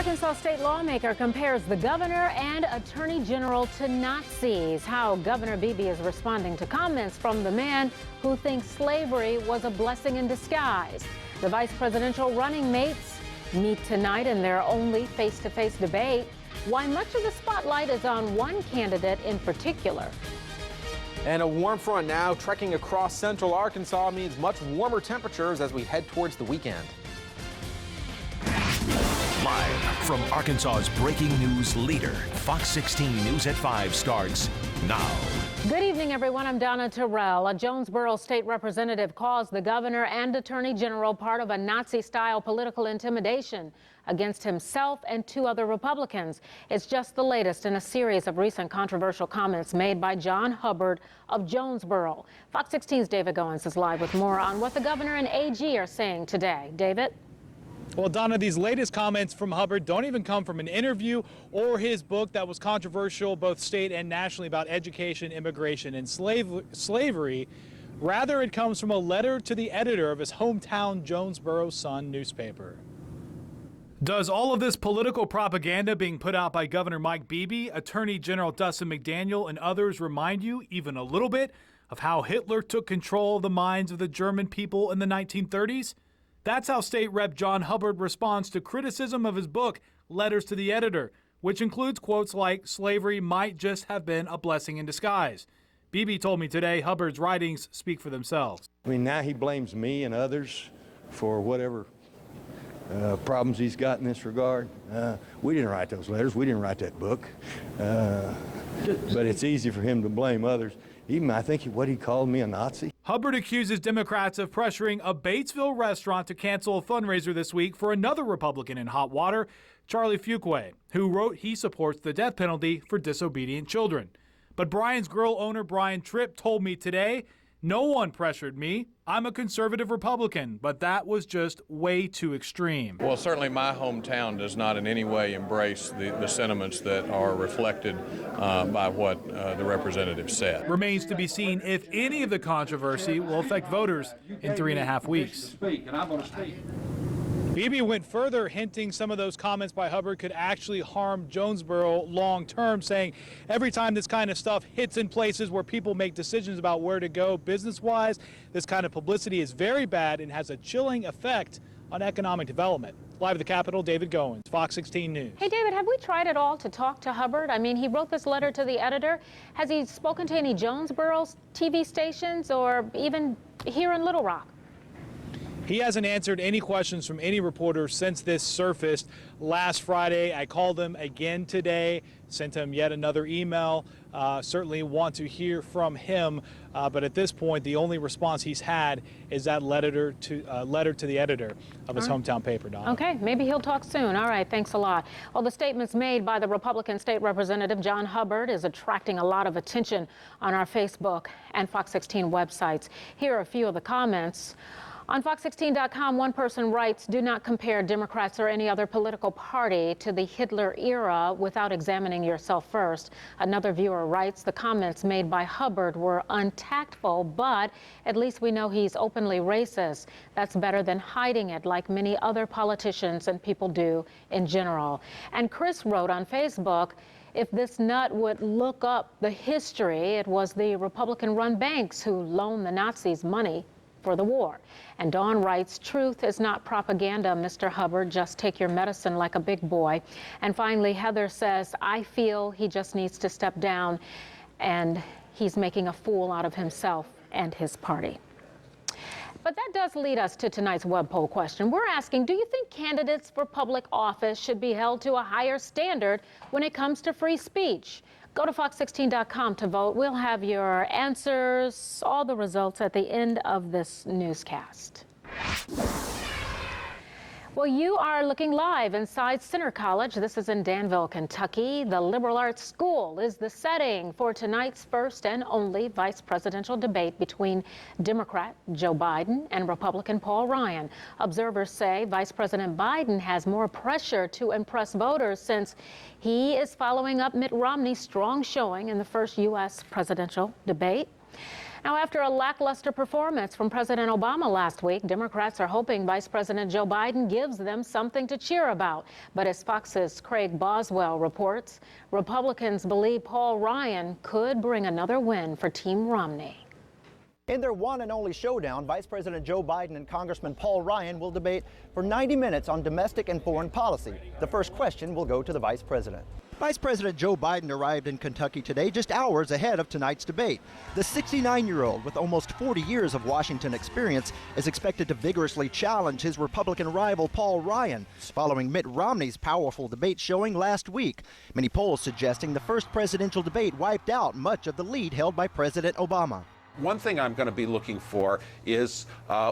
Arkansas state lawmaker compares the governor and attorney general to Nazis. How Governor Beebe is responding to comments from the man who thinks slavery was a blessing in disguise. The vice presidential running mates meet tonight in their only face-to-face debate. Why much of the spotlight is on one candidate in particular. And a warm front now trekking across central Arkansas means much warmer temperatures as we head towards the weekend. Live from Arkansas's breaking news leader, Fox 16 News at 5 starts now. Good evening, everyone. I'm Donna Terrell. A Jonesboro state representative calls the governor and attorney general part of a Nazi-style political intimidation against himself and two other Republicans. It's just the latest in a series of recent controversial comments made by John Hubbard of Jonesboro. Fox 16's David Goins is live with more on what the governor and AG are saying today. David? Well, Donna, these latest comments from Hubbard don't even come from an interview or his book that was controversial both state and nationally about education, immigration, and slavery. Rather, it comes from a letter to the editor of his hometown Jonesboro Sun newspaper. Does all of this political propaganda being put out by Governor Mike Beebe, Attorney General Dustin McDaniel, and others remind you even a little bit of how Hitler took control of the minds of the German people in the 1930s? That's how State Rep John Hubbard responds to criticism of his book, Letters to the Editor, which includes quotes like, slavery might just have been a blessing in disguise. Beebe told me today Hubbard's writings speak for themselves. I mean, now he blames me and others for whatever problems he's got in this regard. We didn't write those letters. We didn't write that book. But it's easy for him to blame others. Even, I think, what he called me a Nazi. Hubbard accuses Democrats of pressuring a Batesville restaurant to cancel a fundraiser this week for another Republican in hot water, Charlie Fuqua, who wrote he supports the death penalty for disobedient children. But Brian's Grill owner Brian Tripp told me today, no one pressured me. I'm a conservative Republican, but that was just way too extreme. Well, certainly my hometown does not in any way embrace the sentiments that are reflected by what the representative said. Remains to be seen if any of the controversy will affect voters in 3.5 weeks. Beebe went further, hinting some of those comments by Hubbard could actually harm Jonesboro long term, saying every time this kind of stuff hits in places where people make decisions about where to go business-wise, this kind of publicity is very bad and has a chilling effect on economic development. Live at the Capitol, David Goins, Fox 16 News. Hey, David, have we tried at all to talk to Hubbard? I mean, he wrote this letter to the editor. Has he spoken to any Jonesboro TV stations or even here in Little Rock? He hasn't answered any questions from any reporters since this surfaced last Friday. I called him again today, sent him yet another email. Certainly want to hear from him, but at this point, the only response he's had is that letter to the editor of his hometown paper, Donna. Okay, maybe he'll talk soon. All right, thanks a lot. Well, the statements made by the Republican State Representative John Hubbard is attracting a lot of attention on our Facebook and Fox 16 websites. Here are a few of the comments. On Fox16.com, one person writes, do not compare Democrats or any other political party to the Hitler era without examining yourself first. Another viewer writes, the comments made by Hubbard were untactful, but at least we know he's openly racist. That's better than hiding it like many other politicians and people do in general. And Chris wrote on Facebook, if this nut would look up the history, it was the Republican-run banks who loaned the Nazis money for the war. And Dawn writes, truth is not propaganda, Mr. Hubbard. Just take your medicine like a big boy. And finally, Heather says, I feel he just needs to step down and he's making a fool out of himself and his party. But that does lead us to tonight's web poll question. We're asking, do you think candidates for public office should be held to a higher standard when it comes to free speech? Go to Fox16.com to vote. We'll have your answers, all the results at the end of this newscast. Well, you are looking live inside Center College. This is in Danville, Kentucky. The Liberal Arts School is the setting for tonight's first and only vice presidential debate between Democrat Joe Biden and Republican Paul Ryan. Observers say Vice President Biden has more pressure to impress voters since he is following up Mitt Romney's strong showing in the first U.S. presidential debate. Now, after a lackluster performance from President Obama last week, Democrats are hoping Vice President Joe Biden gives them something to cheer about. But as Fox's Craig Boswell reports, Republicans believe Paul Ryan could bring another win for Team Romney. In their one and only showdown, Vice President Joe Biden and Congressman Paul Ryan will debate for 90 minutes on domestic and foreign policy. The first question will go to the Vice President. Vice President Joe Biden arrived in Kentucky today just hours ahead of tonight's debate. The 69-year-old with almost 40 years of Washington experience is expected to vigorously challenge his Republican rival Paul Ryan, following Mitt Romney's powerful debate showing last week. Many polls suggesting the first presidential debate wiped out much of the lead held by President Obama. One thing I'm going to be looking for is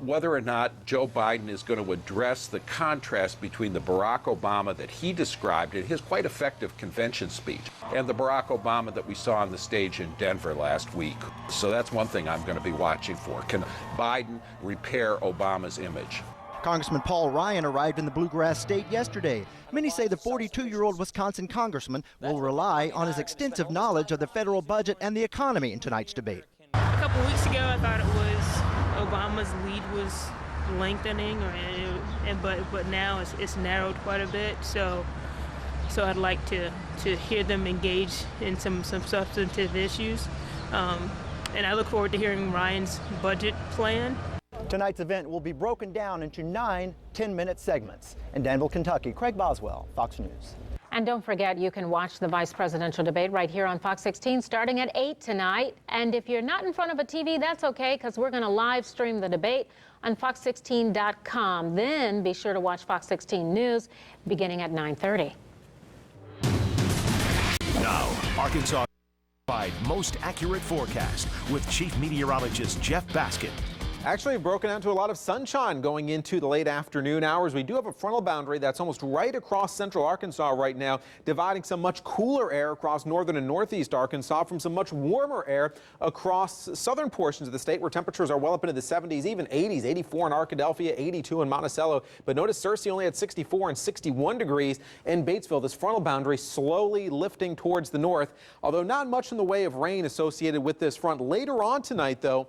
whether or not Joe Biden is going to address the contrast between the Barack Obama that he described in his quite effective convention speech and the Barack Obama that we saw on the stage in Denver last week. So that's one thing I'm going to be watching for. Can Biden repair Obama's image? Congressman Paul Ryan arrived in the bluegrass state yesterday. Many say the 42-year-old Wisconsin congressman will rely on his extensive knowledge of the federal budget and the economy in tonight's debate. A couple weeks ago, I thought it was Obama's lead was lengthening, but now it's narrowed quite a bit. So I'd like to hear them engage in some substantive issues, and I look forward to hearing Ryan's budget plan. Tonight's event will be broken down into 9 10-minute segments. In Danville, Kentucky, Craig Boswell, Fox News. And don't forget, you can watch the vice presidential debate right here on Fox 16 starting at 8 tonight. And if you're not in front of a TV, that's okay, because we're going to live stream the debate on fox16.com. Then be sure to watch Fox 16 News beginning at 9:30. Now, Arkansas most accurate forecast with Chief Meteorologist Jeff Baskin. Actually broken out to a lot of sunshine going into the late afternoon hours. We do have a frontal boundary that's almost right across central Arkansas right now, dividing some much cooler air across northern and northeast Arkansas from some much warmer air across southern portions of the state where temperatures are well up into the 70s, even 80s, 84 in Arkadelphia, 82 in Monticello. But notice Searcy only at 64 and 61 degrees in Batesville. This frontal boundary slowly lifting towards the north, although not much in the way of rain associated with this front. Later on tonight, though,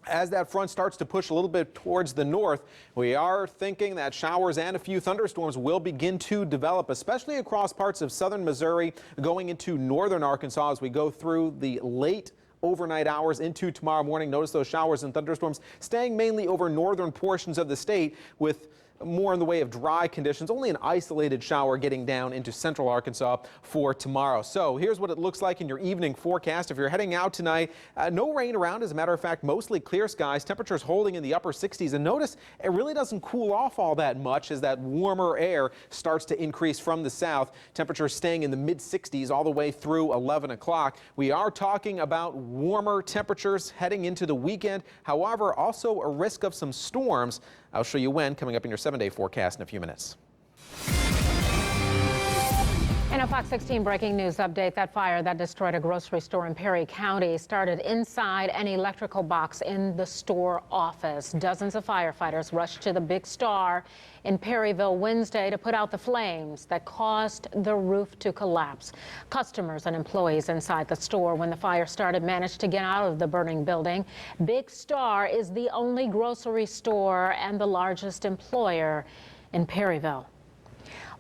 as that front starts to push a little bit towards the north, we are thinking that showers and a few thunderstorms will begin to develop, especially across parts of southern Missouri going into northern Arkansas as we go through the late overnight hours into tomorrow morning. Notice those showers and thunderstorms staying mainly over northern portions of the state with more in the way of dry conditions, only an isolated shower getting down into central Arkansas for tomorrow. So here's what it looks like in your evening forecast. If you're heading out tonight, no rain around. As a matter of fact, mostly clear skies, temperatures holding in the upper 60s. And notice it really doesn't cool off all that much as that warmer air starts to increase from the south. Temperatures staying in the mid 60s all the way through 11 o'clock. We are talking about warmer temperatures heading into the weekend. However, also a risk of some storms. I'll show you when coming up in your 7-day forecast in a few minutes. In a Fox 16 breaking news update, that fire that destroyed a grocery store in Perry County started inside an electrical box in the store office. Dozens of firefighters rushed to the Big Star in Perryville Wednesday to put out the flames that caused the roof to collapse. Customers and employees inside the store when the fire started managed to get out of the burning building. Big Star is the only grocery store and the largest employer in Perryville.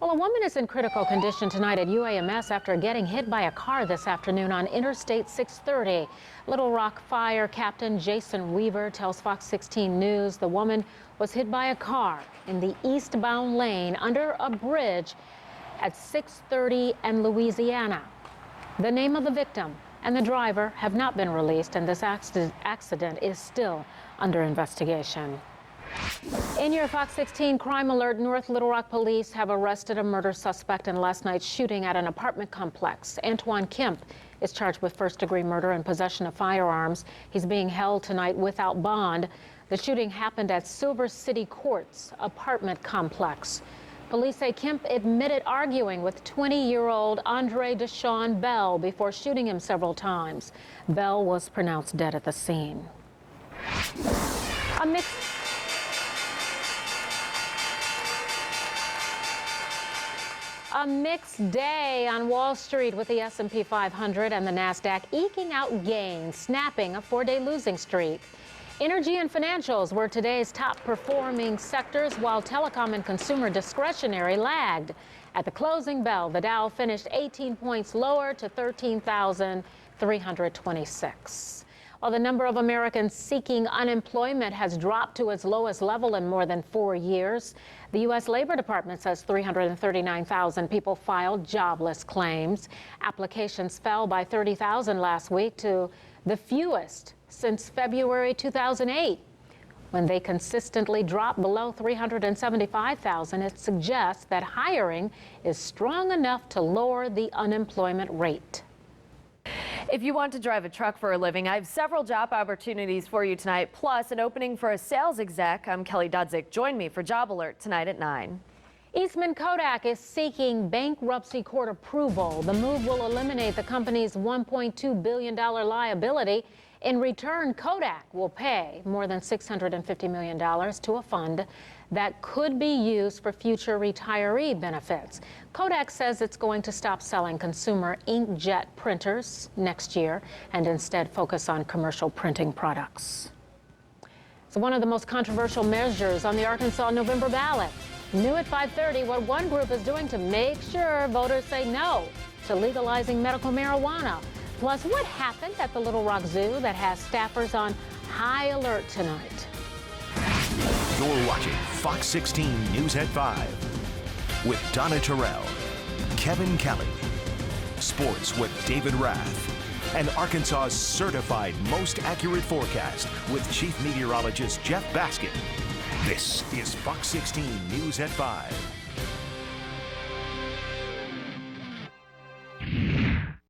Well, a woman is in critical condition tonight at UAMS after getting hit by a car this afternoon on Interstate 630. Little Rock Fire Captain Jason Weaver tells Fox 16 News the woman was hit by a car in the eastbound lane under a bridge at 630 and Louisiana. The name of the victim and the driver have not been released, and this accident is still under investigation. In your Fox 16 crime alert, North Little Rock police have arrested a murder suspect in last night's shooting at an apartment complex. Antoine Kemp is charged with first-degree murder and possession of firearms. He's being held tonight without bond. The shooting happened at Silver City Courts apartment complex. Police say Kemp admitted arguing with 20-year-old Andre Deshaun Bell before shooting him several times. Bell was pronounced dead at the scene. A mixed... A mixed day on Wall Street with the S&P 500 and the Nasdaq eking out gains, snapping a 4-day losing streak. Energy and financials were today's top performing sectors, while telecom and consumer discretionary lagged. At the closing bell, the Dow finished 18 points lower to 13,326. While the number of Americans seeking unemployment has dropped to its lowest level in more than 4 years, the U.S. Labor Department says 339,000 people filed jobless claims. Applications fell by 30,000 last week to the fewest since February 2008. When they consistently drop below 375,000, it suggests that hiring is strong enough to lower the unemployment rate. If you want to drive a truck for a living, I have several job opportunities for you tonight, plus an opening for a sales exec. I'm Kelly Dudzik. Join me for Job Alert tonight at 9. Eastman Kodak is seeking bankruptcy court approval. The move will eliminate the company's $1.2 billion liability. In return, Kodak will pay more than $650 million to a fund that could be used for future retiree benefits. Kodak says it's going to stop selling consumer inkjet printers next year and instead focus on commercial printing products. So one of the most controversial measures on the Arkansas November ballot. New at 5:30, what one group is doing to make sure voters say no to legalizing medical marijuana. Plus, what happened at the Little Rock Zoo that has staffers on high alert tonight? You're watching Fox 16 News at 5 with Donna Terrell, Kevin Kelly, sports with David Rath, and Arkansas's certified most accurate forecast with Chief Meteorologist Jeff Baskin. This is Fox 16 News at 5.